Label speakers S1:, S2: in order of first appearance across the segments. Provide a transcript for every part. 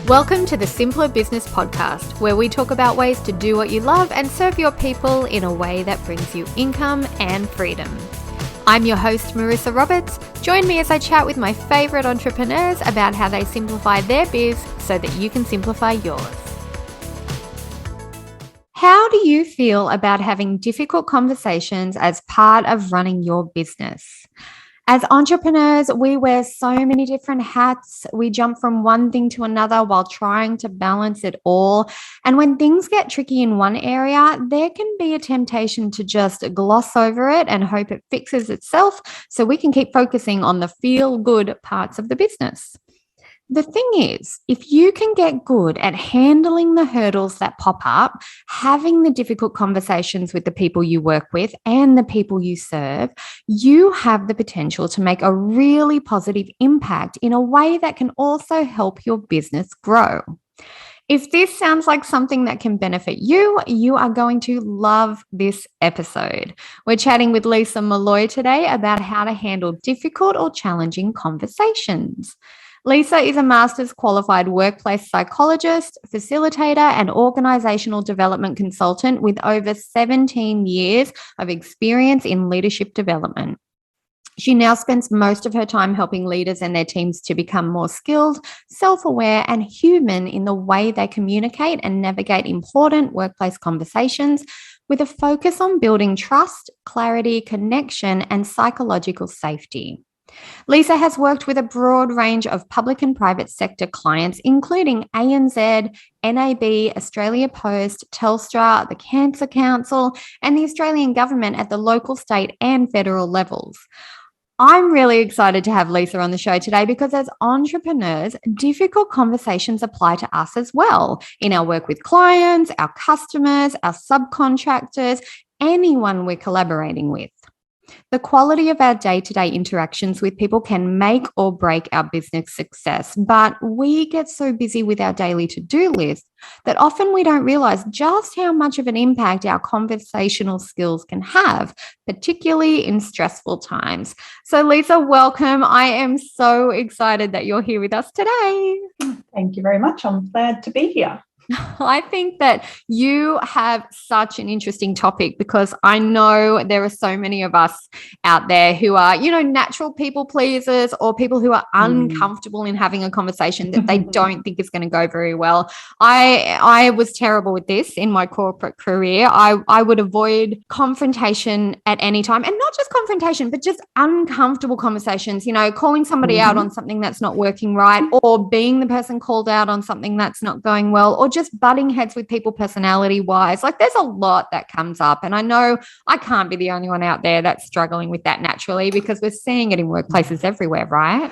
S1: Welcome to the Simpler Business Podcast, where we talk about ways to do what you love and serve your people in a way that brings you income and freedom. I'm your host, Marissa Roberts. Join me as I chat with my favourite entrepreneurs about how they simplify their biz so that you can simplify yours. How do you feel about having difficult conversations as part of running your business? As entrepreneurs, we wear so many different hats. We jump from one thing to another while trying to balance it all. And when things get tricky in one area, there can be a temptation to just gloss over it and hope it fixes itself so we can keep focusing on the feel-good parts of the business. The thing is, if you can get good at handling the hurdles that pop up, having the difficult conversations with the people you work with and the people you serve, you have the potential to make a really positive impact in a way that can also help your business grow. If this sounds like something that can benefit you, you are going to love this episode. We're chatting with Leisa Molloy today about how to handle difficult or challenging conversations. Leisa is a master's qualified workplace psychologist, facilitator, and organisational development consultant with over 17 years of experience in leadership development. She now spends most of her time helping leaders and their teams to become more skilled, self-aware, and human in the way they communicate and navigate important workplace conversations, with a focus on building trust, clarity, connection, and psychological safety. Leisa has worked with a broad range of public and private sector clients, including ANZ, NAB, Australia Post, Telstra, the Cancer Council, and the Australian government at the local, state, and federal levels. I'm really excited to have Leisa on the show today because as entrepreneurs, difficult conversations apply to us as well in our work with clients, our customers, our subcontractors, anyone we're collaborating with. The quality of our day-to-day interactions with people can make or break our business success, but we get so busy with our daily to-do list that often we don't realize just how much of an impact our conversational skills can have, particularly in stressful times. So Leisa, welcome. I am so excited that you're here with us today.
S2: Thank you very much. I'm glad to be here.
S1: I think that you have such an interesting topic because I know there are so many of us out there who are, natural people pleasers or people who are uncomfortable in having a conversation that they don't think is going to go very well. I was terrible with this in my corporate career. I would avoid confrontation at any time, and not just confrontation, but just uncomfortable conversations, calling somebody out on something that's not working right, or being the person called out on something that's not going well, or just butting heads with people personality wise. Like there's a lot that comes up. And I know I can't be the only one out there that's struggling with that naturally because we're seeing it in workplaces everywhere, right?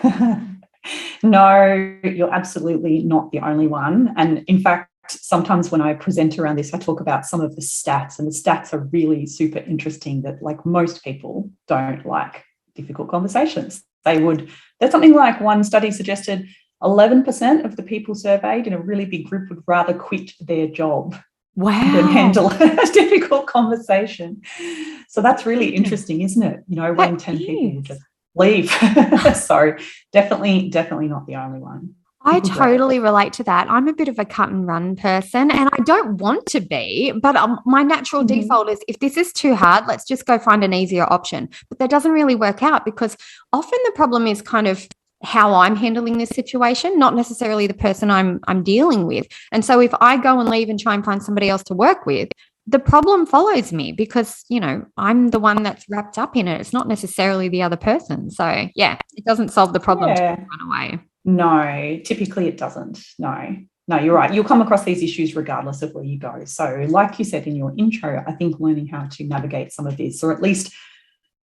S2: No, you're absolutely not the only one. And in fact, sometimes when I present around this, I talk about some of the stats, and the stats are really super interesting that like most people don't like difficult conversations. There's something like one study suggested 11% of the people surveyed in a really big group would rather quit their job than handle a difficult conversation. So that's really interesting, isn't it? When 10 people just leave. So definitely not the only one.
S1: I totally relate to that. I'm a bit of a cut and run person, and I don't want to be, but my natural default is if this is too hard, let's just go find an easier option. But that doesn't really work out because often the problem is kind of how I'm handling this situation, not necessarily the person I'm dealing with. And so if I go and leave and try and find somebody else to work with, the problem follows me because, I'm the one that's wrapped up in it. It's not necessarily the other person. So yeah, it doesn't solve the problem to run away.
S2: No, typically it doesn't. No, you're right. You'll come across these issues regardless of where you go. So like you said in your intro, I think learning how to navigate some of this, or at least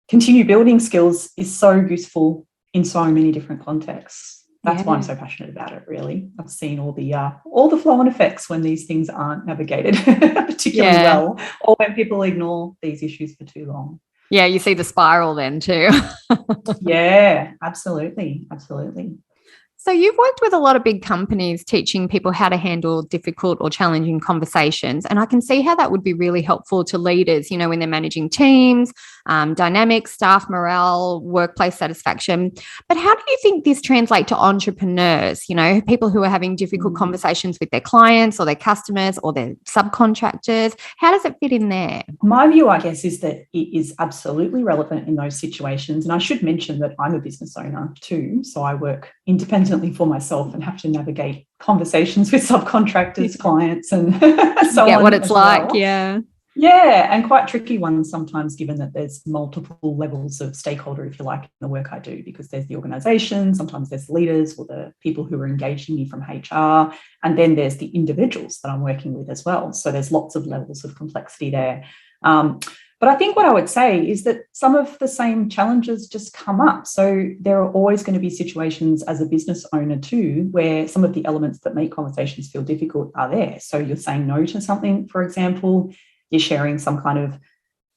S2: continue building skills, is so useful in so many different contexts. That's why I'm so passionate about it, really. I've seen all the flow-on effects when these things aren't navigated particularly well, or when people ignore these issues for too long.
S1: Yeah, you see the spiral then too.
S2: Yeah, absolutely.
S1: So you've worked with a lot of big companies teaching people how to handle difficult or challenging conversations. And I can see how that would be really helpful to leaders, when they're managing teams, dynamics, staff morale, workplace satisfaction. But how do you think this translates to entrepreneurs, people who are having difficult conversations with their clients or their customers or their subcontractors? How does it fit in there?
S2: My view, I guess, is that it is absolutely relevant in those situations. And I should mention that I'm a business owner too. So I work independently for myself and have to navigate conversations with subcontractors, clients, and so on.
S1: Get what it's like,
S2: well.
S1: yeah.
S2: Yeah, and quite tricky ones sometimes, given that there's multiple levels of stakeholder, if you like, in the work I do, because there's the organisation, sometimes there's leaders or the people who are engaging me from HR, and then there's the individuals that I'm working with as well. So there's lots of levels of complexity there. But I think what I would say is that some of the same challenges just come up. So there are always going to be situations as a business owner too, where some of the elements that make conversations feel difficult are there. So you're saying no to something, for example, you're sharing some kind of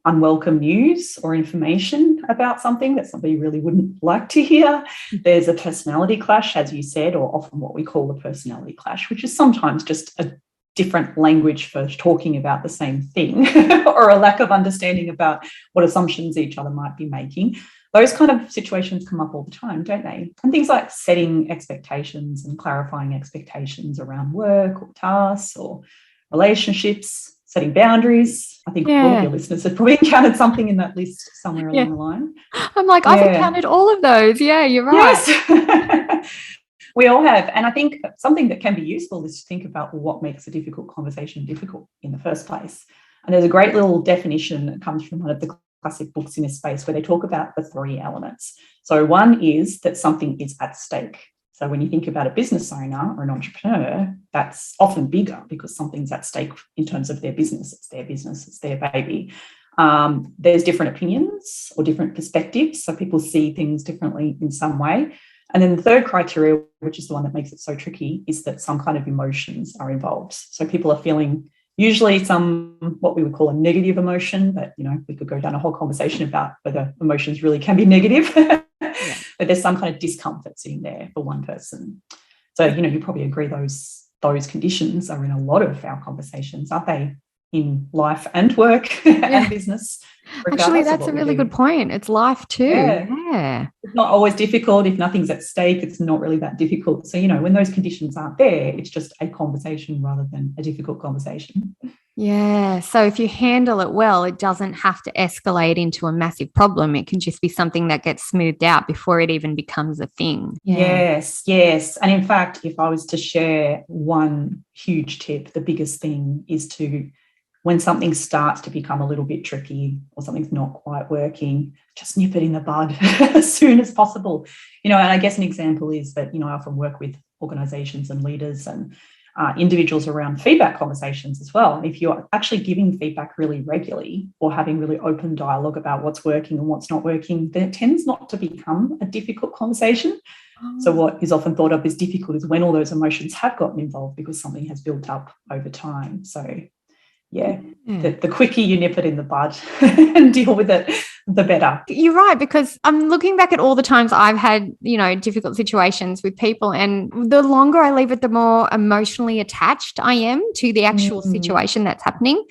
S2: unwelcome news or information about something that somebody really wouldn't like to hear. There's a personality clash, as you said, or often what we call a personality clash, which is sometimes just a different language for talking about the same thing or a lack of understanding about what assumptions each other might be making. Those kind of situations come up all the time, don't they? And things like setting expectations and clarifying expectations around work or tasks or relationships, setting boundaries. I think all of your listeners have probably encountered something in that list somewhere along the line.
S1: I'm like, I've encountered all of those. Yeah, you're right.
S2: Yes. We all have. And I think something that can be useful is to think about what makes a difficult conversation difficult in the first place. And there's a great little definition that comes from one of the classic books in this space where they talk about the 3 elements. So one is that something is at stake. So when you think about a business owner or an entrepreneur, that's often bigger because something's at stake in terms of their business. It's their business, it's their baby. There's different opinions or different perspectives. So people see things differently in some way. And then the third criteria, which is the one that makes it so tricky, is that some kind of emotions are involved. So people are feeling usually some, what we would call a negative emotion, but, we could go down a whole conversation about whether emotions really can be negative. But there's some kind of discomfort sitting there for one person. So, you probably agree those conditions are in a lot of our conversations, aren't they? In life and work and business.
S1: Actually, that's a really good point. It's life too. Yeah.
S2: It's not always difficult. If nothing's at stake, it's not really that difficult. So, when those conditions aren't there, it's just a conversation rather than a difficult conversation.
S1: Yeah. So if you handle it well, it doesn't have to escalate into a massive problem. It can just be something that gets smoothed out before it even becomes a thing.
S2: Yeah. Yes. And in fact, if I was to share one huge tip, the biggest thing is to, when something starts to become a little bit tricky or something's not quite working, just nip it in the bud as soon as possible. And I guess an example is that, I often work with organisations and leaders and individuals around feedback conversations as well. And if you're actually giving feedback really regularly or having really open dialogue about what's working and what's not working, then it tends not to become a difficult conversation. So what is often thought of as difficult is when all those emotions have gotten involved because something has built up over time. So the quicker you nip it in the bud and deal with it, the better.
S1: You're right, because I'm looking back at all the times I've had, difficult situations with people, and the longer I leave it, the more emotionally attached I am to the actual situation that's happening.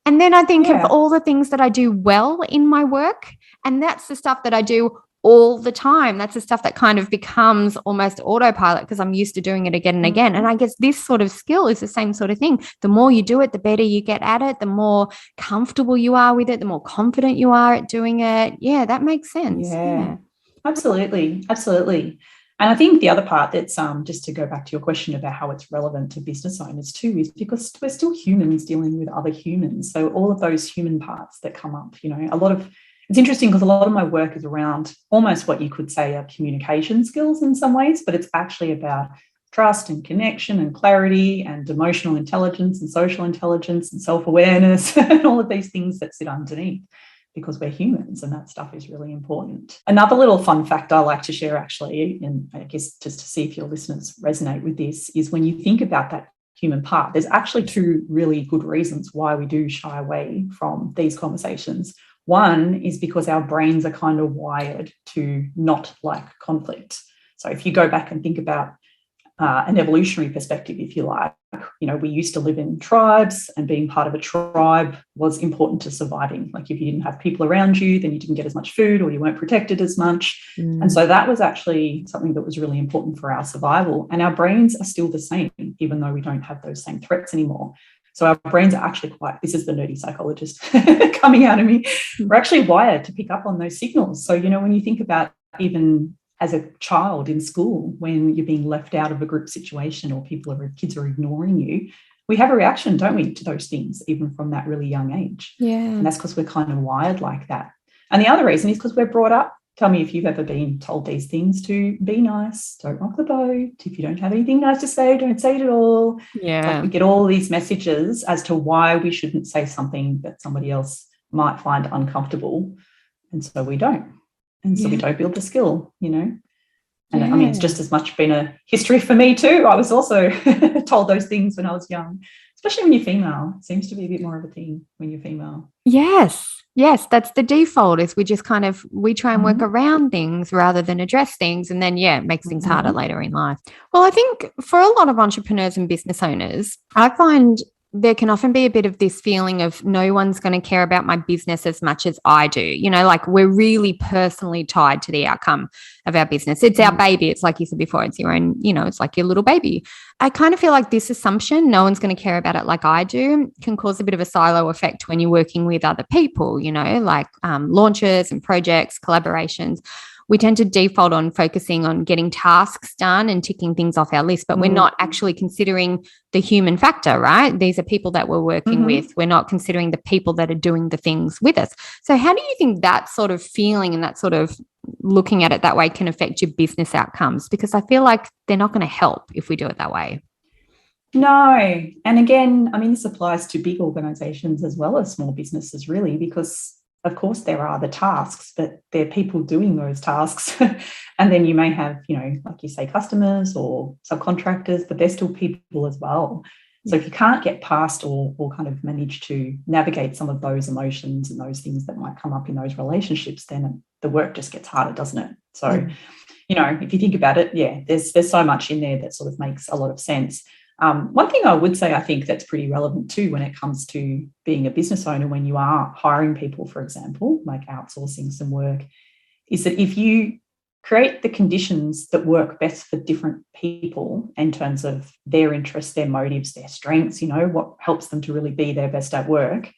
S1: And then I think of all the things that I do well in my work, and that's the stuff that I do all the time. That's the stuff that kind of becomes almost autopilot because I'm used to doing it again and again. And I guess this sort of skill is the same sort of thing. The more you do it, the better you get at it, the more comfortable you are with it, the more confident you are at doing it. Yeah, that makes sense.
S2: Yeah. Absolutely. And I think the other part that's just to go back to your question about how it's relevant to business owners too is because we're still humans dealing with other humans. So all of those human parts that come up, it's interesting because a lot of my work is around almost what you could say are communication skills in some ways, but it's actually about trust and connection and clarity and emotional intelligence and social intelligence and self-awareness and all of these things that sit underneath because we're humans and that stuff is really important. Another little fun fact I like to share actually, and I guess just to see if your listeners resonate with this, is when you think about that human part, there's actually 2 really good reasons why we do shy away from these conversations. One is because our brains are kind of wired to not like conflict. So if you go back and think about an evolutionary perspective, if you like. You know, we used to live in tribes, and being part of a tribe was important to surviving. Like, if you didn't have people around you, then you didn't get as much food, or you weren't protected as much. And so that was actually something that was really important for our survival. And our brains are still the same, even though we don't have those same threats anymore. So our brains are actually this is the nerdy psychologist coming out of me. We're actually wired to pick up on those signals. So, you know, when you think about even as a child in school, when you're being left out of a group situation, or kids are ignoring you, we have a reaction, don't we, to those things, even from that really young age.
S1: Yeah.
S2: And that's because we're kind of wired like that. And the other reason is because we're brought up. Tell me if you've ever been told these things: to be nice, don't rock the boat, if you don't have anything nice to say, don't say it at all.
S1: Yeah.
S2: Like, we get all these messages as to why we shouldn't say something that somebody else might find uncomfortable. And so we don't. And so we don't build the skill, you know. And I mean, it's just as much been a history for me too. I was also told those things when I was young, especially when you're female. It seems to be a bit more of a thing when you're female.
S1: Yes, that's the default, is we just we try and work around things rather than address things. And then, it makes things harder later in life. Well, I think for a lot of entrepreneurs and business owners, I find there can often be a bit of this feeling of no one's going to care about my business as much as I do. You know, like, we're really personally tied to the outcome of our business. It's our baby. It's like you said before, it's your own, you know, it's like your little baby. I kind of feel like this assumption, no one's going to care about it like I do, can cause a bit of a silo effect when you're working with other people, you know, like launches and projects, collaborations. We tend to default on focusing on getting tasks done and ticking things off our list, but we're not actually considering the human factor, right? These are people that we're working with. We're not considering the people that are doing the things with us. So how do you think that sort of feeling and that sort of looking at it that way can affect your business outcomes? Because I feel like they're not going to help if we do it that way.
S2: No. And again, I mean, this applies to big organizations as well as small businesses, really, because of course there are the tasks, but they're people doing those tasks. And then you may have, you know, like you say, customers or subcontractors, but they're still people as well. So if you can't get past or kind of manage to navigate some of those emotions and those things that might come up in those relationships, then the work just gets harder, doesn't it? So, you know, if you think about it, there's so much in there that sort of makes a lot of sense. One thing I would say, I think that's pretty relevant too when it comes to being a business owner, when you are hiring people, for example, like outsourcing some work, is that if you create the conditions that work best for different people in terms of their interests, their motives, their strengths, you know, what helps them to really be their best at work,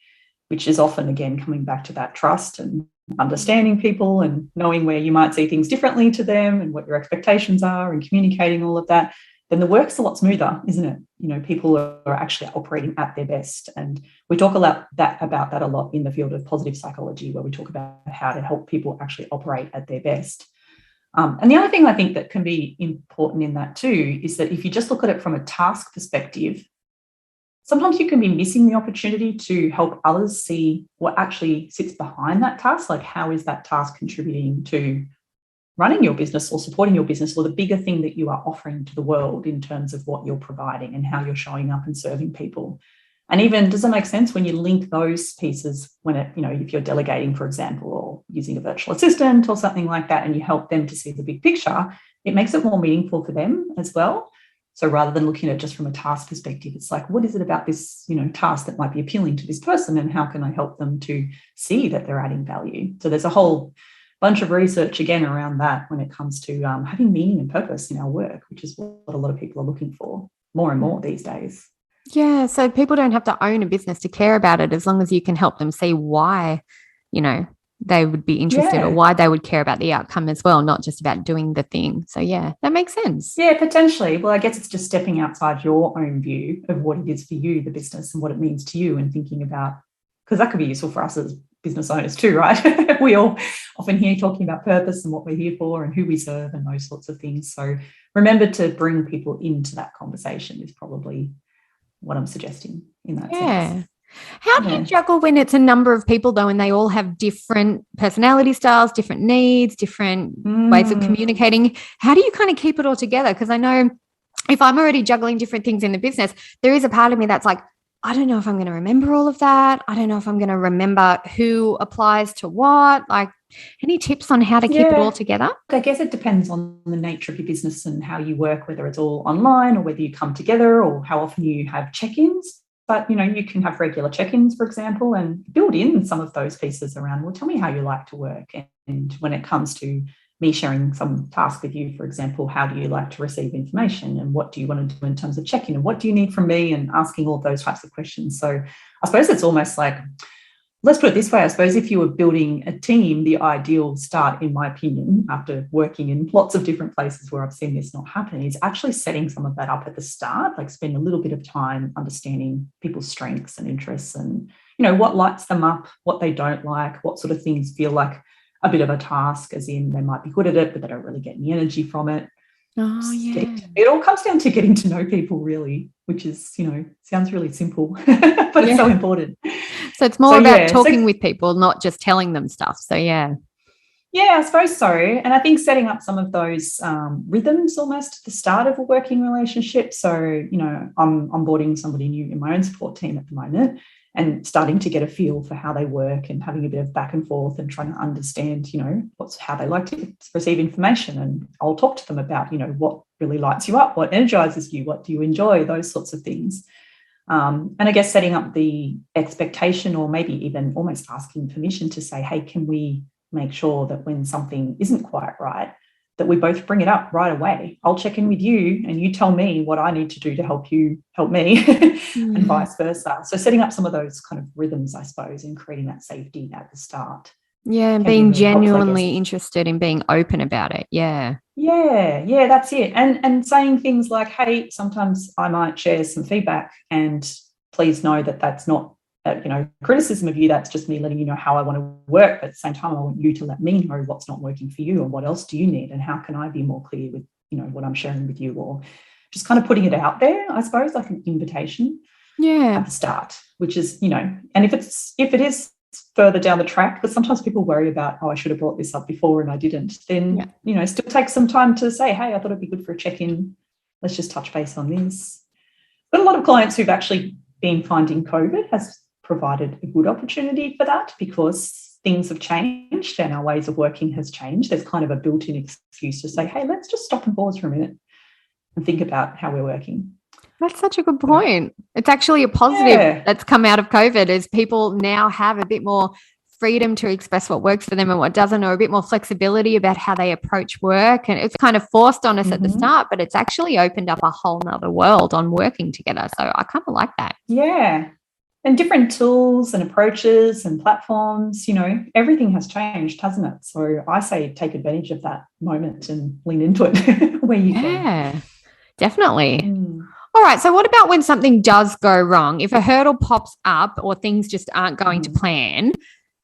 S2: which is often, again, coming back to that trust and understanding people and knowing where you might see things differently to them and what your expectations are and communicating all of that, then the work's a lot smoother, isn't it? You know, people are actually operating at their best. And we talk about that a lot in the field of positive psychology, where we talk about how to help people actually operate at their best. And the other thing I think that can be important in that too is that if you just look at it from a task perspective, sometimes you can be missing the opportunity to help others see what actually sits behind that task. Like, how is that task contributing to running your business or supporting your business, or the bigger thing that you are offering to the world in terms of what you're providing and how you're showing up and serving people. And even, does it make sense when you link those pieces when it, you know, if you're delegating, for example, or using a virtual assistant or something like that, and you help them to see the big picture, it makes it more meaningful for them as well. So rather than looking at it just from a task perspective, it's like, what is it about this, you know, task that might be appealing to this person, and how can I help them to see that they're adding value? So there's a whole bunch of research again around that when it comes to having meaning and purpose in our work, which is what a lot of people are looking for more and more these days.
S1: Yeah, so people don't have to own a business to care about it, as long as you can help them see why, you know, they would be interested or why they would care about the outcome as well, not just about doing the thing. So, yeah, that makes sense.
S2: Yeah, potentially. Well, I guess it's just stepping outside your own view of what it is for you, the business, and what it means to you, and thinking about, because that could be useful for us as business owners too, right? We all often hear talking about purpose and what we're here for and who we serve and those sorts of things. So remember to bring people into that conversation is probably what I'm suggesting in that sense.
S1: How do you juggle when it's a number of people, though, and they all have different personality styles, different needs, different ways of communicating? How do you kind of keep it all together? Because I know if I'm already juggling different things in the business, there is a part of me that's like, I don't know if I'm going to remember all of that. I don't know if I'm going to remember who applies to what. Like, Any tips on how to keep it all together?
S2: I guess it depends on the nature of your business and how you work, whether it's all online or whether you come together or how often you have check-ins. But, you can have regular check-ins, for example, and build in some of those pieces around, well, tell me how you like to work. And when it comes to me sharing some task with you, for example, how do you like to receive information and what do you want to do in terms of check-in and what do you need from me, and asking all those types of questions. So I suppose it's almost like, let's put it this way, I suppose if you were building a team, the ideal start, in my opinion, after working in lots of different places where I've seen this not happen, is actually setting some of that up at the start, like spend a little bit of time understanding people's strengths and interests and, what lights them up, what they don't like, what sort of things feel like a bit of a task, as in they might be good at it, but they don't really get any energy from it.
S1: Oh, yeah.
S2: It all comes down to getting to know people, really, which is, sounds really simple, but it's so important.
S1: So it's more about talking with people, not just telling them stuff. So, yeah.
S2: Yeah, I suppose so. And I think setting up some of those rhythms almost at the start of a working relationship. So, I'm onboarding somebody new in my own support team at the moment and starting to get a feel for how they work and having a bit of back and forth and trying to understand, how they like to receive information. And I'll talk to them about, what really lights you up, what energizes you, what do you enjoy, those sorts of things. And I guess setting up the expectation, or maybe even almost asking permission to say, hey, can we make sure that when something isn't quite right, that we both bring it up right away. I'll check in with you and you tell me what I need to do to help you help me and vice versa. So setting up some of those kind of rhythms, I suppose, and creating that safety at the start.
S1: Yeah, and being really genuinely interested in being open about it. Yeah.
S2: Yeah, that's it. And saying things like, hey, sometimes I might share some feedback and please know that that's not criticism of you, that's just me letting you know how I want to work. But at the same time, I want you to let me know what's not working for you and what else do you need and how can I be more clear with, what I'm sharing with you, or just kind of putting it out there, I suppose, like an invitation at the start, which is, and if it is further down the track, but sometimes people worry about, I should have brought this up before and I didn't, then, still take some time to say, hey, I thought it'd be good for a check-in. Let's just touch base on this. But a lot of clients who've actually been finding COVID has provided a good opportunity for that, because things have changed and our ways of working has changed. There's kind of a built-in excuse to say, hey, let's just stop and pause for a minute and think about how we're working.
S1: That's such a good point. It's actually a positive that's come out of COVID, is people now have a bit more freedom to express what works for them and what doesn't, or a bit more flexibility about how they approach work. And it's kind of forced on us at the start, but it's actually opened up a whole nother world on working together. So I kind of like that.
S2: Yeah. And different tools and approaches and platforms, everything has changed, hasn't it? So I say take advantage of that moment and lean into it where you can.
S1: Yeah, definitely. All right. So what about when something does go wrong? If a hurdle pops up or things just aren't going to plan,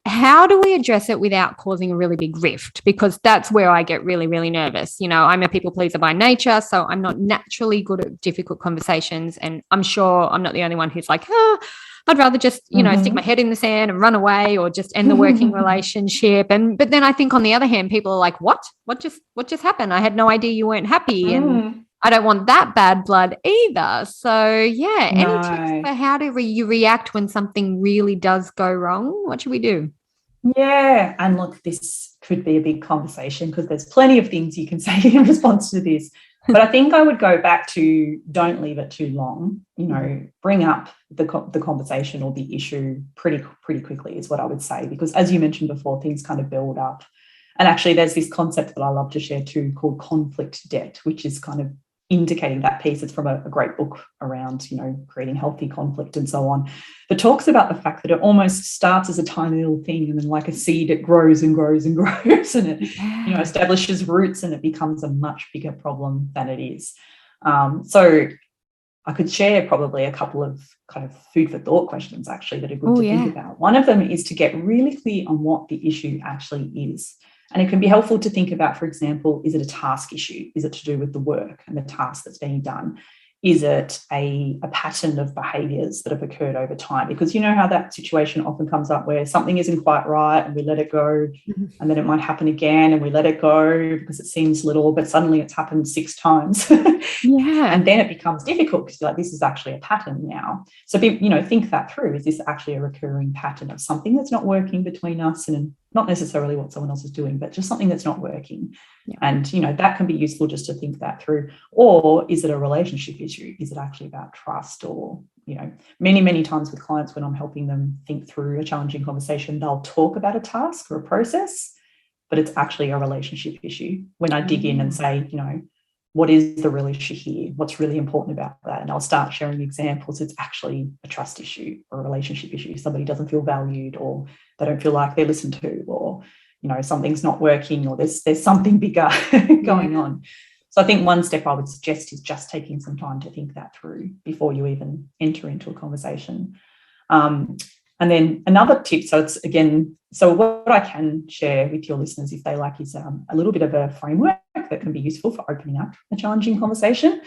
S1: how do we address it without causing a really big rift? Because that's where I get really, really nervous. I'm a people pleaser by nature, so I'm not naturally good at difficult conversations. And I'm sure I'm not the only one who's like, I'd rather just, stick my head in the sand and run away, or just end the working relationship. But then I think on the other hand, people are like, what just happened? I had no idea you weren't happy. And I don't want that bad blood either. So, yeah, any tips for how do you react when something really does go wrong? What should we do?
S2: Yeah, and look, this could be a big conversation because there's plenty of things you can say in response to this. But I think I would go back to don't leave it too long. Bring up the conversation or the issue pretty quickly is what I would say, because as you mentioned before, things kind of build up. And actually, there's this concept that I love to share too called conflict debt, which is kind of indicating that piece. It's from a great book around, creating healthy conflict and so on, that talks about the fact that it almost starts as a tiny little thing, and then like a seed, it grows and grows and grows, and it, establishes roots, and it becomes a much bigger problem than it is. So I could share probably a couple of kind of food for thought questions actually that are good to think about. One of them is to get really clear on what the issue actually is. And it can be helpful to think about, for example, is it a task issue? Is it to do with the work and the task that's being done? Is it a pattern of behaviours that have occurred over time? Because you know how that situation often comes up where something isn't quite right and we let it go, and then it might happen again and we let it go because it seems little, but suddenly it's happened 6 times. And then it becomes difficult because you're like, this is actually a pattern now. So, think that through. Is this actually a recurring pattern of something that's not working between us? And not necessarily what someone else is doing, but just something that's not working.
S1: Yeah.
S2: And, you know, that can be useful just to think that through. Or is it a relationship issue? Is it actually about trust? Or, you know, many times with clients, when I'm helping them think through a challenging conversation, they'll talk about a task or a process, but it's actually a relationship issue. When I dig in and say, you know, what is the real issue here? What's really important about that? And I'll start sharing examples. It's actually a trust issue or a relationship issue. Somebody doesn't feel valued, or they don't feel like they're listened to, or, you know, something's not working, or there's something bigger going on. So I think one step I would suggest is just taking some time to think that through before you even enter into a conversation. And then another tip, so what I can share with your listeners, if they like, is a little bit of a framework that can be useful for opening up a challenging conversation.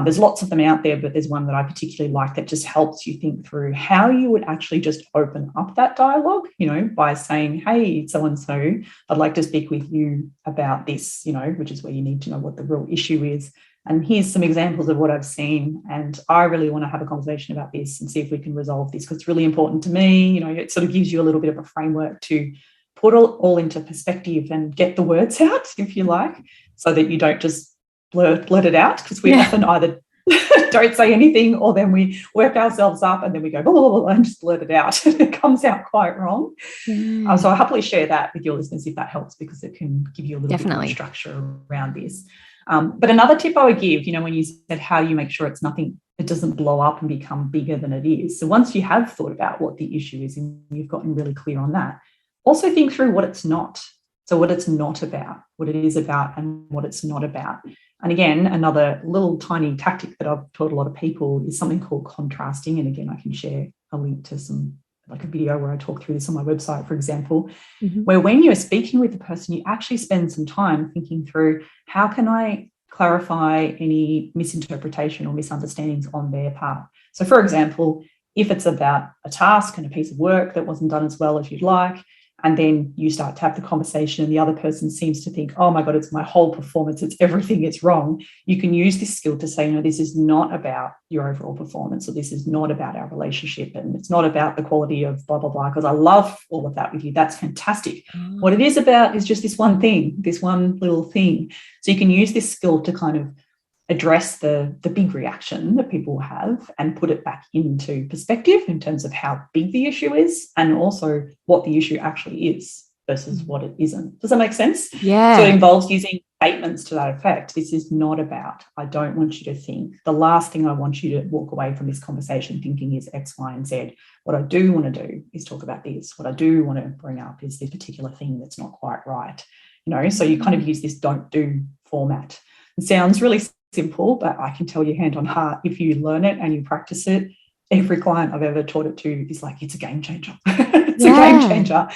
S2: There's lots of them out there, but there's one that I particularly like that just helps you think through how you would actually just open up that dialogue, you know, by saying, hey, so-and-so, I'd like to speak with you about this, you know, which is where you need to know what the real issue is. And here's some examples of what I've seen, and I really want to have a conversation about this and see if we can resolve this, because it's really important to me. You know, it sort of gives you a little bit of a framework to put all into perspective and get the words out, if you like, so that you don't just blurt it out, because we often either don't say anything, or then we work ourselves up and then we go blah, blah, blah, and just blurt it out. It comes out quite wrong. So I'll happily share that with your listeners if that helps, because it can give you a little bit more structure around this. But another tip I would give, you know, when you said how you make sure it doesn't blow up and become bigger than it is. So once you have thought about what the issue is and you've gotten really clear on that, also think through what it's not. So what it's not about, what it is about, and what it's not about. And again, another little tiny tactic that I've taught a lot of people is something called contrasting. And again, I can share a link to a video where I talk through this on my website, for example, where when you're speaking with the person, you actually spend some time thinking through, how can I clarify any misinterpretation or misunderstandings on their part? So, for example, if it's about a task and a piece of work that wasn't done as well as you'd like, and then you start to have the conversation and the other person seems to think, oh my God, it's my whole performance, it's everything, it's wrong. You can use this skill to say, no, this is not about your overall performance, or this is not about our relationship, and it's not about the quality of blah, blah, blah, because I love all of that with you. That's fantastic. What it is about is just this one thing, this one little thing. So you can use this skill to kind of address the big reaction that people have and put it back into perspective in terms of how big the issue is, and also what the issue actually is versus what it isn't. Does that make sense?
S1: Yeah.
S2: So it involves using statements to that effect. This is not about, I don't want you to think. The last thing I want you to walk away from this conversation thinking is X, Y, and Z. What I do want to do is talk about this. What I do want to bring up is this particular thing that's not quite right. You know, so you kind of use this don't do format. It sounds really simple, but I can tell you hand on heart, if you learn it and you practice it, every client I've ever taught it to is like, it's a game changer. It's a game changer.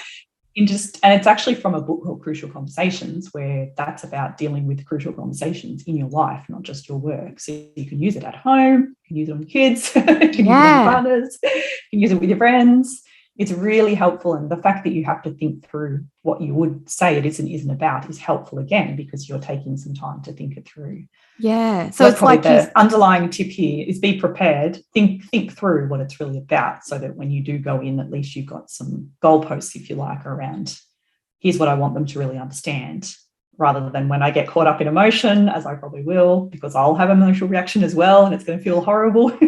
S2: And it's actually from a book called Crucial Conversations, where that's about dealing with crucial conversations in your life, not just your work. So you can use it at home, you can use it on your kids, you can use it on your partners, you can use it with your friends. It's really helpful. And the fact that you have to think through what you would say it isn't about is helpful, again, because you're taking some time to think it through.
S1: Yeah.
S2: So it's like the underlying tip here is be prepared, think through what it's really about, so that when you do go in, at least you've got some goalposts, if you like, around here's what I want them to really understand, rather than when I get caught up in emotion, as I probably will, because I'll have an emotional reaction as well and it's going to feel horrible.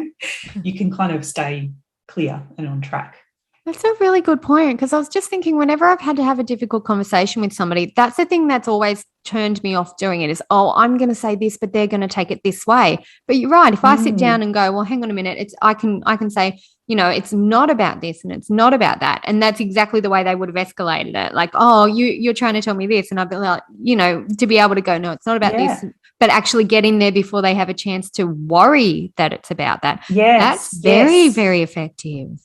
S2: You can kind of stay clear and on track.
S1: That's a really good point, because I was just thinking, whenever I've had to have a difficult conversation with somebody, that's the thing that's always turned me off doing it, is, oh, I'm going to say this, but they're going to take it this way. But you're right. If I sit down and go, well, hang on a minute, I can say, you know, it's not about this and it's not about that. And that's exactly the way they would have escalated it. Like, oh, you're trying to tell me this. And I'd be like, you know, to be able to go, no, it's not about this, but actually get in there before they have a chance to worry that it's about that. That's very, very effective.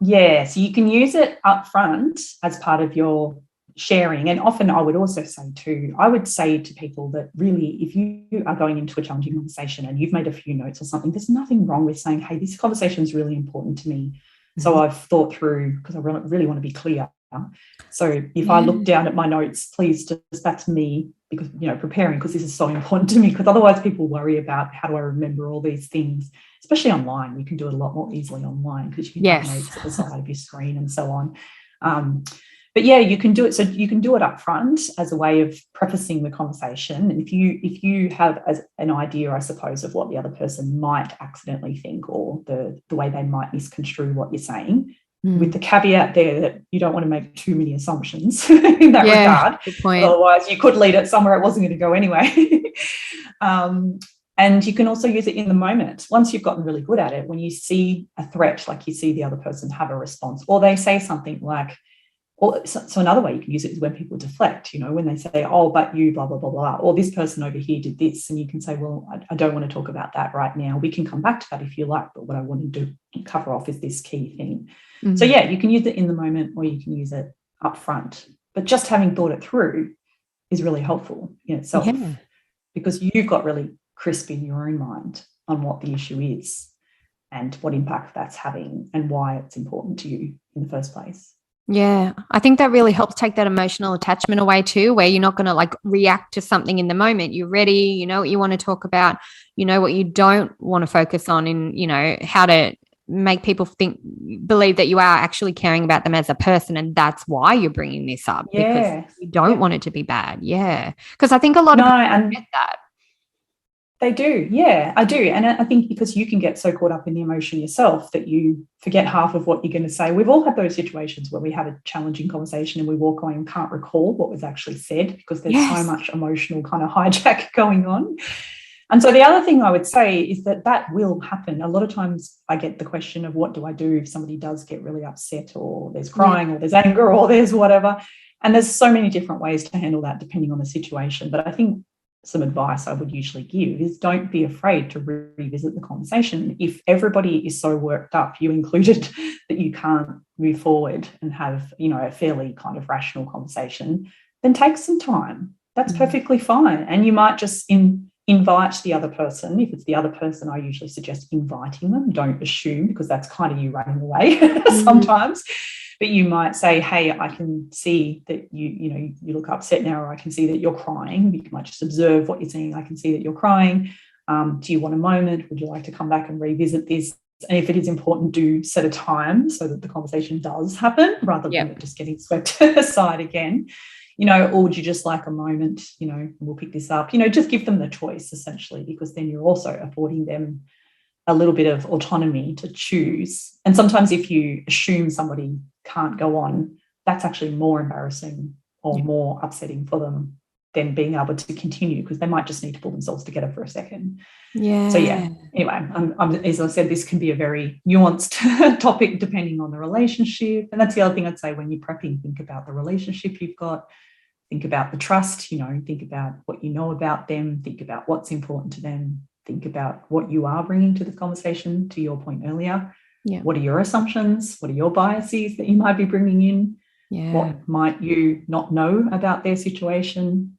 S2: Yeah, so you can use it up front as part of your sharing. And often I would also say too, I would say to people that really, if you are going into a challenging conversation and you've made a few notes or something, there's nothing wrong with saying, hey, this conversation is really important to me. So I've thought through, because I really want to be clear. So if I look down at my notes, please just, that's me, because, you know, preparing, because this is so important to me, because otherwise people worry about how do I remember all these things, especially online. You can do it a lot more easily online because you can have notes at the side of your screen and so on. But yeah, you can do it. So you can do it up front as a way of prefacing the conversation. And if you have an idea, I suppose, of what the other person might accidentally think, or the way they might misconstrue what you're saying, with the caveat there that you don't want to make too many assumptions in that regard.
S1: Good point.
S2: Otherwise, you could lead it somewhere it wasn't going to go anyway. And you can also use it in the moment. Once you've gotten really good at it, when you see a threat, like you see the other person have a response, or they say something like, so another way you can use it is when people deflect, when they say, oh, but you, blah, blah, blah, blah, or this person over here did this. And you can say, well, I don't want to talk about that right now. We can come back to that if you like, but what I want to cover off is this key thing. Mm-hmm. So yeah, you can use it in the moment, or you can use it up front. But just having thought it through is really helpful in itself, because you've got really crisp in your own mind on what the issue is and what impact that's having and why it's important to you in the first place.
S1: Yeah, I think that really helps take that emotional attachment away too, where you're not going to like react to something in the moment. You're ready, you know what you want to talk about, you know what you don't want to focus on, in, how to make people believe that you are actually caring about them as a person, and that's why you're bringing this up, because you don't want it to be bad. Yeah, because I think a lot of people get that.
S2: They do. Yeah, I do. And I think because you can get so caught up in the emotion yourself that you forget half of what you're going to say. We've all had those situations where we have a challenging conversation and we walk away and can't recall what was actually said because there's so much emotional kind of hijack going on. And so the other thing I would say is that will happen. A lot of times I get the question of what do I do if somebody does get really upset, or there's crying or there's anger or there's whatever. And there's so many different ways to handle that depending on the situation. But I think some advice I would usually give is don't be afraid to revisit the conversation. If everybody is so worked up, you included, that you can't move forward and have, a fairly kind of rational conversation, then take some time. That's perfectly fine. And you might just invite the other person. If it's the other person, I usually suggest inviting them. Don't assume, because that's kind of you running away sometimes. But you might say, hey, I can see that you look upset now, or I can see that you're crying. You might just observe what you're seeing. I can see that you're crying. Do you want a moment? Would you like to come back and revisit this? And if it is important, do set a time so that the conversation does happen, rather than it just getting swept aside again. Or would you just like a moment, we'll pick this up. Just give them the choice, essentially, because then you're also affording them a little bit of autonomy to choose. And sometimes if you assume somebody can't go on, that's actually more embarrassing or more upsetting for them than being able to continue, because they might just need to pull themselves together for a second.
S1: Yeah.
S2: So anyway, as I said, this can be a very nuanced topic depending on the relationship. And that's the other thing I'd say when you're prepping, think about the relationship you've got, think about the trust, think about what you know about them, think about what's important to them, think about what you are bringing to the conversation, to your point earlier. Yeah. What are your assumptions? What are your biases that you might be bringing in? Yeah. What might you not know about their situation?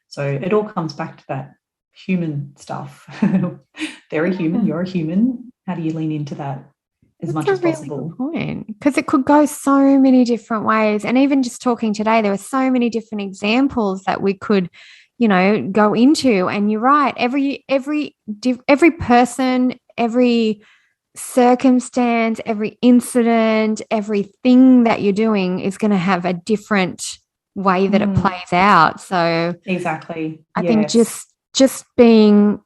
S2: So it all comes back to that human stuff. They're a human, you're a human. How do you lean into that as much as possible?
S1: Good point, because it could go so many different ways. And even just talking today, there were so many different examples that we could go into. And you're right, every person, every circumstance, every incident, everything that you're doing is going to have a different way that it plays out. So
S2: exactly,
S1: I think just being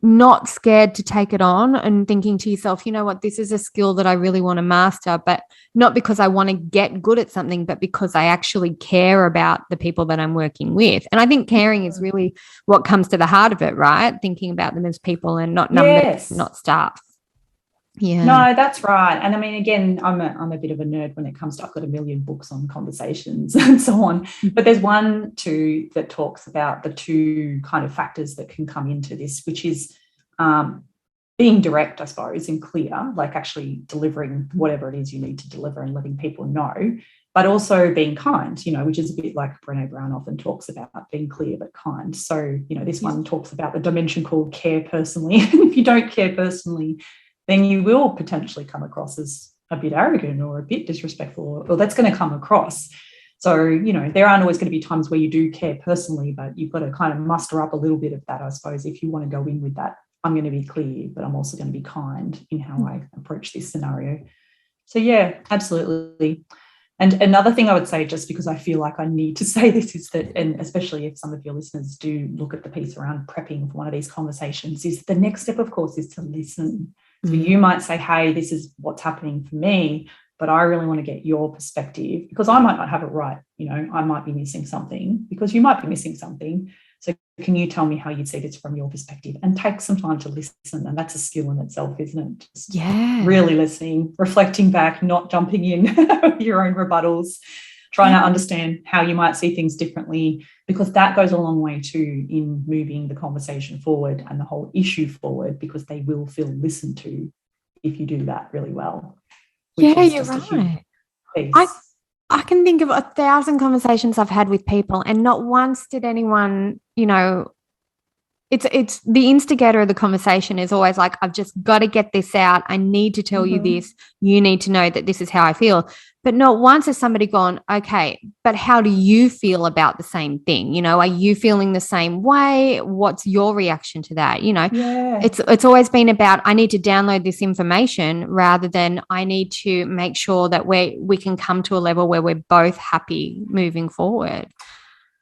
S1: not scared to take it on and thinking to yourself, you know what, this is a skill that I really want to master, but not because I want to get good at something, but because I actually care about the people that I'm working with. And I think caring is really what comes to the heart of it, right? Thinking about them as people and not numbers, not staff. Yeah.
S2: No, that's right. And I mean, again, I'm a bit of a nerd when it comes to, I've got a million books on conversations and so on. But there's one too that talks about the two kind of factors that can come into this, which is being direct, I suppose, and clear, like actually delivering whatever it is you need to deliver and letting people know, but also being kind, which is a bit like Brené Brown often talks about, being clear but kind. So, this one talks about the dimension called care personally. If you don't care personally, then you will potentially come across as a bit arrogant or a bit disrespectful, or that's going to come across. So, there aren't always going to be times where you do care personally, but you've got to kind of muster up a little bit of that, I suppose, if you want to go in with that. I'm going to be clear, but I'm also going to be kind in how I approach this scenario. So, yeah, absolutely. And another thing I would say, just because I feel like I need to say this, is that, and especially if some of your listeners do look at the piece around prepping for one of these conversations, is the next step, of course, is to listen. So you might say, hey, this is what's happening for me, but I really want to get your perspective, because I might not have it right. You know, I might be missing something, because you might be missing something. So can you tell me how you'd see this from your perspective? And take some time to listen. And that's a skill in itself, isn't it? Just really listening, reflecting back, not jumping in with your own rebuttals, trying to understand how you might see things differently, because that goes a long way too in moving the conversation forward and the whole issue forward, because they will feel listened to if you do that really well.
S1: Yeah, you're right. I can think of 1,000 conversations I've had with people, and not once did anyone, you know, it's the instigator of the conversation is always like, I've just got to get this out. I need to tell you this. You need to know that this is how I feel. But not once has somebody gone, okay, but how do you feel about the same thing? You know, are you feeling the same way? What's your reaction to that? You know, it's always been about, I need to download this information, rather than I need to make sure that we can come to a level where we're both happy moving forward.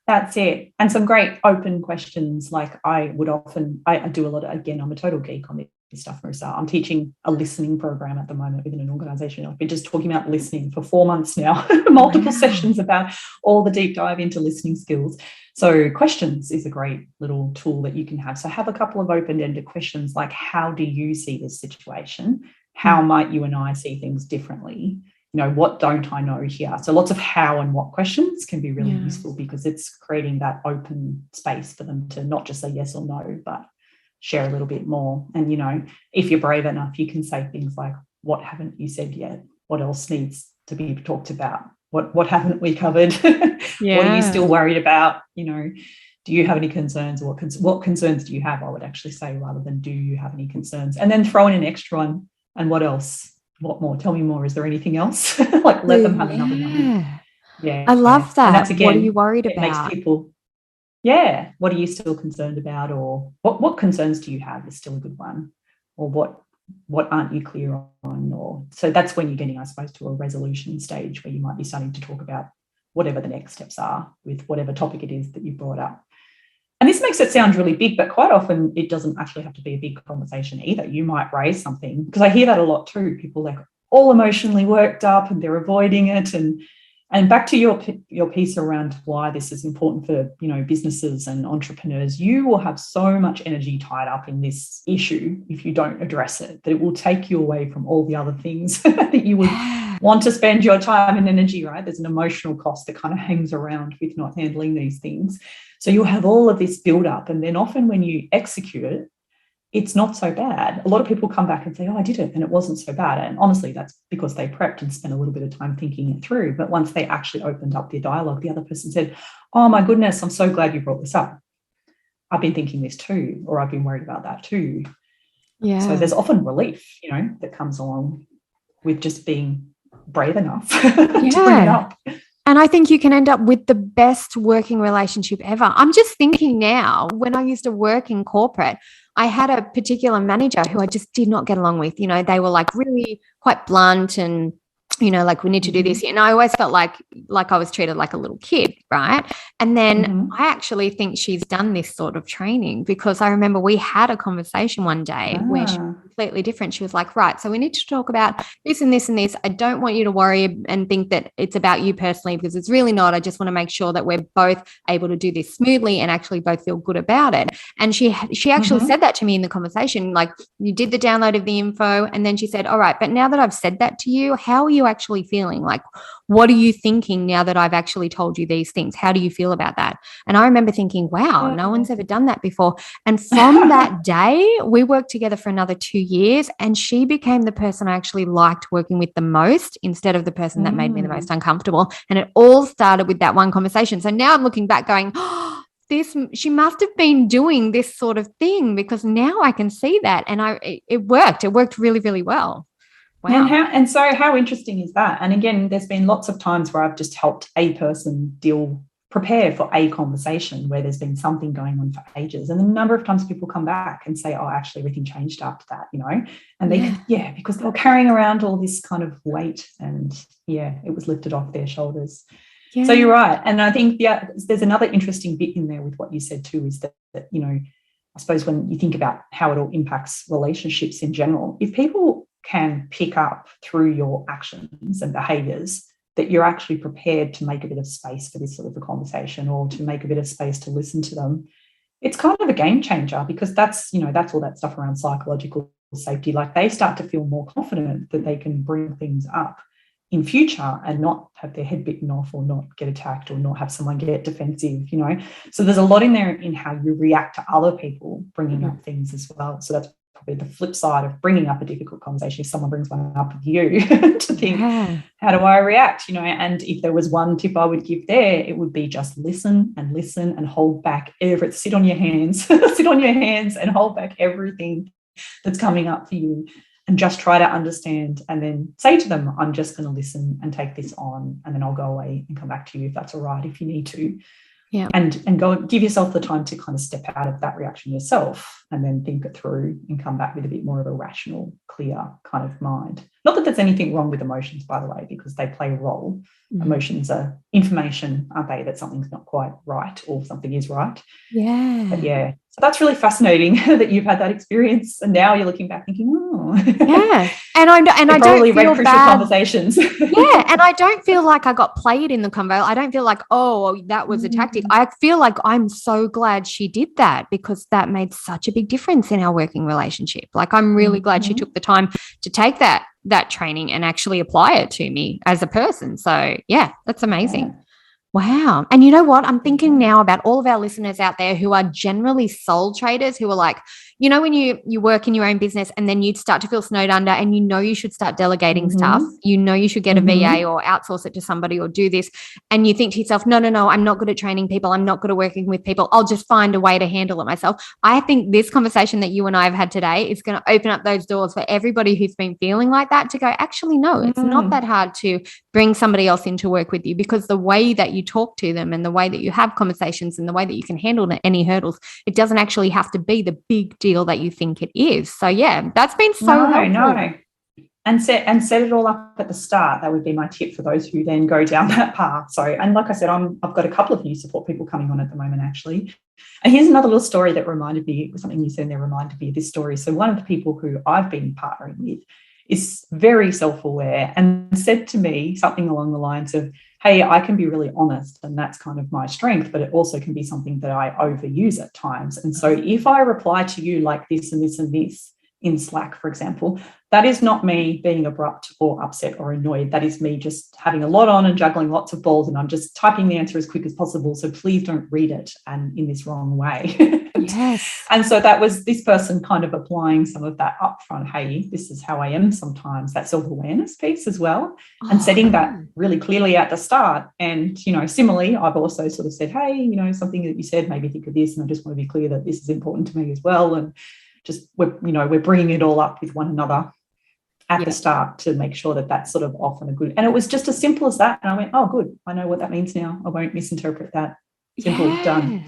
S2: That's it. And some great open questions. Like I do a lot of, again, I'm a total geek on this stuff, Marissa. I'm teaching a listening program at the moment within an organisation. I've been just talking about listening for 4 months now, multiple sessions about all the deep dive into listening skills. So questions is a great little tool that you can have. So have a couple of open-ended questions like, how do you see this situation? How might you and I see things differently? You know, what don't I know here? So lots of how and what questions can be really useful, because it's creating that open space for them to not just say yes or no, but share a little bit more. And, you know, if you're brave enough, you can say things like, what haven't you said yet? What else needs to be talked about? What haven't we covered? What are you still worried about? You know, do you have any concerns? What concerns do you have? I would actually say, rather than do you have any concerns? And then throw in an extra one. And what else? What more? Tell me more. Is there anything else? Like, let them have another one. Yeah,
S1: I love that.
S2: And that's, again,
S1: what are you worried about?
S2: It makes people, what are you still concerned about? Or what concerns do you have is still a good one. Or what aren't you clear on? Or so that's when you're getting, I suppose, to a resolution stage, where you might be starting to talk about whatever the next steps are with whatever topic it is that you brought up. And this makes it sound really big, but quite often it doesn't actually have to be a big conversation either. You might raise something, because I hear that a lot too. People like all emotionally worked up and they're avoiding it. And back to your piece around why this is important for, you know, businesses and entrepreneurs, you will have so much energy tied up in this issue if you don't address it, that it will take you away from all the other things that you would want to spend your time and energy, right? There's an emotional cost that kind of hangs around with not handling these things. So you'll have all of this build up, and then often when you execute it, it's not so bad. A lot of people come back and say, oh, I did it and it wasn't so bad. And honestly, that's because they prepped and spent a little bit of time thinking it through. But once they actually opened up their dialogue, the other person said, oh my goodness, I'm so glad you brought this up. I've been thinking this too, or I've been worried about that too. Yeah. So there's often relief, you know, that comes along with just being brave enough to bring it up.
S1: And I think you can end up with the best working relationship ever. I'm just thinking now, when I used to work in corporate, I had a particular manager who I just did not get along with. You know, they were like really quite blunt and, you know, like, we need to do this. And I always felt like I was treated like a little kid, right? And then I actually think she's done this sort of training, because I remember we had a conversation one day where she was completely different. She was like, right, so we need to talk about this and this and this. I don't want you to worry and think that it's about you personally, because it's really not. I just want to make sure that we're both able to do this smoothly and actually both feel good about it. And she actually said that to me in the conversation, like, you did the download of the info, and then she said, all right, but now that I've said that to you, how are you actually feeling? Like, what are you thinking now that I've actually told you these things? How do you feel about that? And I remember thinking, wow, no one's ever done that before. And from that day, we worked together for another 2 years, and she became the person I actually liked working with the most, instead of the person that made me the most uncomfortable. And it all started with that one conversation. So now I'm looking back going, oh, she must have been doing this sort of thing, because now I can see that. And it worked. It worked really, really well. Wow.
S2: And so how interesting is that? And again, there's been lots of times where I've just helped a person deal prepare for a conversation where there's been something going on for ages. And the number of times people come back and say, oh, actually everything changed after that, and they, because they were carrying around all this kind of weight, and it was lifted off their shoulders. Yeah. So you're right. And I think, there's another interesting bit in there with what you said too, is that I suppose when you think about how it all impacts relationships in general, if people can pick up through your actions and behaviours that you're actually prepared to make a bit of space for this sort of a conversation, or to make a bit of space to listen to them, it's kind of a game changer, because that's all that stuff around psychological safety. Like, they start to feel more confident that they can bring things up in future and not have their head bitten off, or not get attacked, or not have someone get defensive, So there's a lot in there in how you react to other people bringing up things as well. So that's probably the flip side of bringing up a difficult conversation. If someone brings one up with you, to think, how do I react? And if there was one tip I would give there, it would be just listen and hold back sit on your hands, and hold back everything that's coming up for you, and just try to understand, and then say to them, I'm just going to listen and take this on, and then I'll go away and come back to you if that's all right, if you need to. Yeah. And go give yourself the time to kind of step out of that reaction yourself, and then think it through and come back with a bit more of a rational, clear kind of mind. Not that there's anything wrong with emotions, by the way, because they play a role. Emotions are information, aren't they, that something's not quite right, or something is right. Yeah. But so that's really fascinating that you've had that experience, and now you're looking back thinking,
S1: and I don't feel bad.
S2: Conversations.
S1: And I don't feel like I got played in the convo. I don't feel like, that was a tactic. I feel like I'm so glad she did that, because that made such a big difference in our working relationship. Like, I'm really glad she took the time to take that training and actually apply it to me as a person. So that's amazing. Yeah. Wow. And you know what? I'm thinking now about all of our listeners out there who are generally sole traders, who are like, when you work in your own business and then you start to feel snowed under, and you should start delegating stuff, you should get a VA or outsource it to somebody or do this. And you think to yourself, no, I'm not good at training people. I'm not good at working with people. I'll just find a way to handle it myself. I think this conversation that you and I have had today is going to open up those doors for everybody who's been feeling like that to go, actually, no, it's not that hard to bring somebody else in to work with you, because the way that you talk to them and the way that you have conversations and the way that you can handle any hurdles, it doesn't actually have to be the big deal that you think it is. So that's been so helpful.
S2: No. And set it all up at the start. That would be my tip for those who then go down that path. So, and like I said, I've got a couple of new support people coming on at the moment, actually. And here's another little story that reminded me, something you said there reminded me of this story. So one of the people who I've been partnering with is very self-aware, and said to me something along the lines of, hey, I can be really honest, and that's kind of my strength, but it also can be something that I overuse at times. And so if I reply to you like this and this and this in Slack, for example, that is not me being abrupt or upset or annoyed. That is me just having a lot on and juggling lots of balls, and I'm just typing the answer as quick as possible. So please don't read it and in this wrong way.
S1: Yes.
S2: And so that was this person kind of applying some of that upfront, hey, this is how I am sometimes, that self-awareness piece as well, and setting that really clearly at the start. And, similarly, I've also sort of said, hey, something that you said made me think of this, and I just want to be clear that this is important to me as well. And just, we're bringing it all up with one another at the start to make sure that that's sort of off on a good. And it was just as simple as that. And I went, oh, good. I know what that means now. I won't misinterpret that. Simple, done.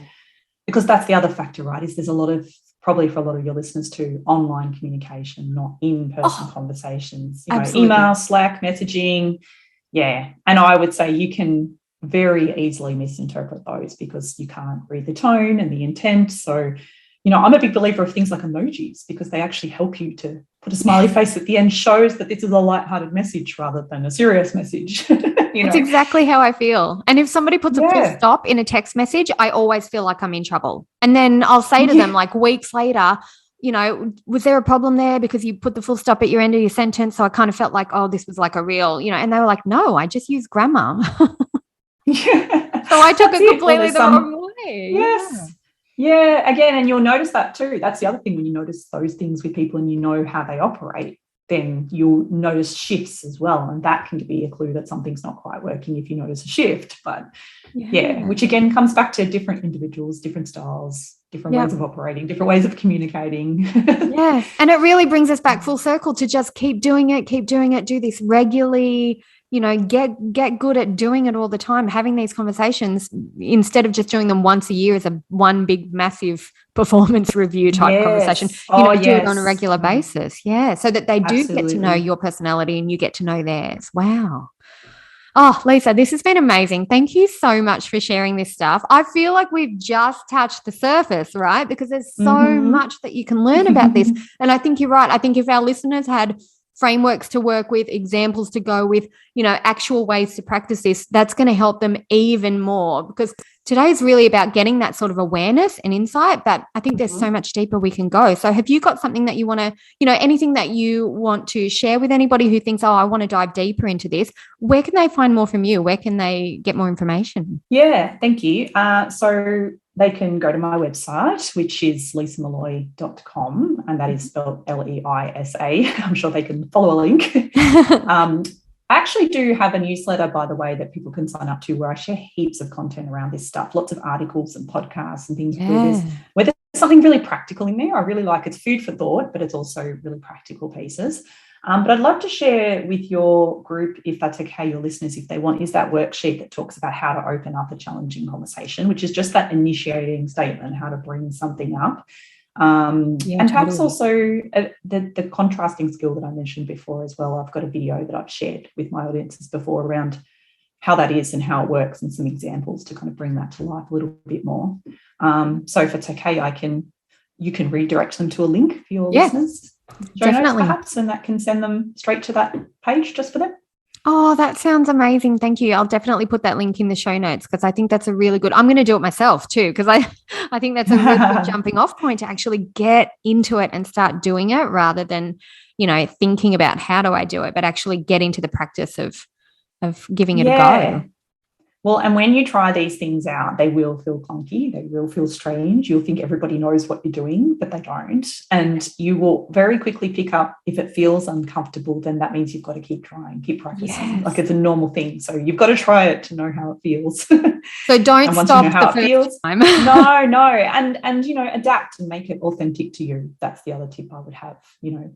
S2: Because that's the other factor, right, is there's a lot of, probably for a lot of your listeners too, online communication, not in-person conversations, email, Slack, messaging. Yeah. And I would say you can very easily misinterpret those because you can't read the tone and the intent. So, I'm a big believer of things like emojis, because they actually help you to put a smiley face at the end, shows that this is a lighthearted message rather than a serious message.
S1: It's exactly how I feel. And if somebody puts a full stop in a text message, I always feel like I'm in trouble. And then I'll say to them, like, weeks later, was there a problem there because you put the full stop at your end of your sentence? So I kind of felt like, oh, this was like a real, and they were like, no, I just use grammar. So I took it completely the wrong way.
S2: Yes. Yeah, again, and you'll notice that too. That's the other thing, when you notice those things with people and you know how they operate, then you'll notice shifts as well. And that can be a clue that something's not quite working if you notice a shift. But which again comes back to different individuals, different styles, different ways of operating, different ways of communicating.
S1: And it really brings us back full circle to just keep doing it, do this regularly. get good at doing it all the time, having these conversations instead of just doing them once a year as a one big massive performance review type conversation. Do it on a regular basis. Yeah. So that they do get to know your personality and you get to know theirs. Wow. Oh, Leisa, this has been amazing. Thank you so much for sharing this stuff. I feel like we've just touched the surface, right? Because there's so much that you can learn about this. And I think you're right. I think if our listeners had frameworks to work with, examples to go with, actual ways to practice this, that's going to help them even more, because today is really about getting that sort of awareness and insight, but I think there's so much deeper we can go. So have you got something that you want to, anything that you want to share with anybody who thinks, I want to dive deeper into this? Where can they find more from you? Where can they get more information?
S2: Yeah, thank you. So they can go to my website, which is leisamolloy.com, and that is spelled Leisa. I'm sure they can follow a link. I actually do have a newsletter, by the way, that people can sign up to, where I share heaps of content around this stuff, lots of articles and podcasts and things where there's something really practical in there. I really like it's food for thought, but it's also really practical pieces. But I'd love to share with your group, if that's okay, your listeners, if they want, is that worksheet that talks about how to open up a challenging conversation, which is just that initiating statement, how to bring something up. And perhaps also the contrasting skill that I mentioned before as well. I've got a video that I've shared with my audiences before around how that is and how it works, and some examples to kind of bring that to life a little bit more. So if it's okay, you can redirect them to a link for your listeners.
S1: Definitely.
S2: Notes, perhaps, and that can send them straight to that page just for them.
S1: Oh, that sounds amazing. Thank you. I'll definitely put that link in the show notes, because I think that's a really good, I'm going to do it myself too, because I think that's a really good jumping off point to actually get into it and start doing it, rather than, thinking about how do I do it, but actually get into the practice of giving it a go.
S2: Well, and when you try these things out, they will feel clunky. They will feel strange. You'll think everybody knows what you're doing, but they don't. And you will very quickly pick up, if it feels uncomfortable, then that means you've got to keep trying, keep practicing. Like it's a normal thing. So you've got to try it to know how it feels.
S1: So don't stop the first time.
S2: No. And adapt and make it authentic to you. That's the other tip I would have.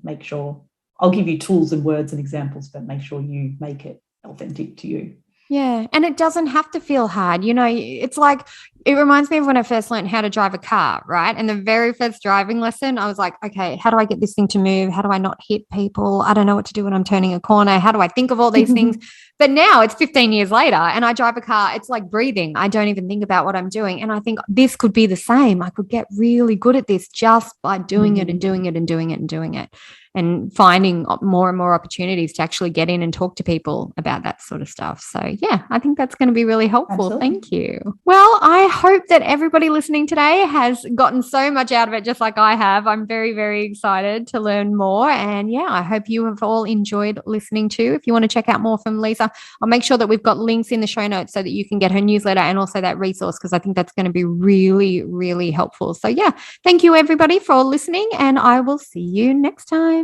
S2: Make sure, I'll give you tools and words and examples, but make sure you make it authentic to you.
S1: Yeah. And it doesn't have to feel hard. It's like, it reminds me of when I first learned how to drive a car, right? And the very first driving lesson, I was like, okay, how do I get this thing to move? How do I not hit people? I don't know what to do when I'm turning a corner. How do I think of all these things? But now it's 15 years later and I drive a car. It's like breathing. I don't even think about what I'm doing. And I think this could be the same. I could get really good at this just by doing it and doing it and doing it and doing it, and finding more and more opportunities to actually get in and talk to people about that sort of stuff. So yeah, I think that's going to be really helpful. Absolutely. Thank you. Well, I hope that everybody listening today has gotten so much out of it, just like I have. I'm very, very excited to learn more. And yeah, I hope you have all enjoyed listening too. If you want to check out more from Leisa, I'll make sure that we've got links in the show notes so that you can get her newsletter and also that resource, because I think that's going to be really, really helpful. So yeah, thank you everybody for listening, and I will see you next time.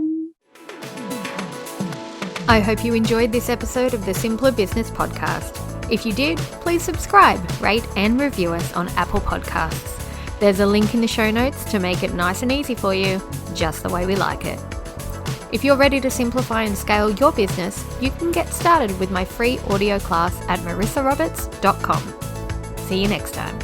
S1: I hope you enjoyed this episode of the Simpler Business Podcast. If you did, please subscribe, rate and review us on Apple Podcasts. There's a link in the show notes to make it nice and easy for you, just the way we like it. If you're ready to simplify and scale your business, you can get started with my free audio class at marissaroberts.com. See you next time.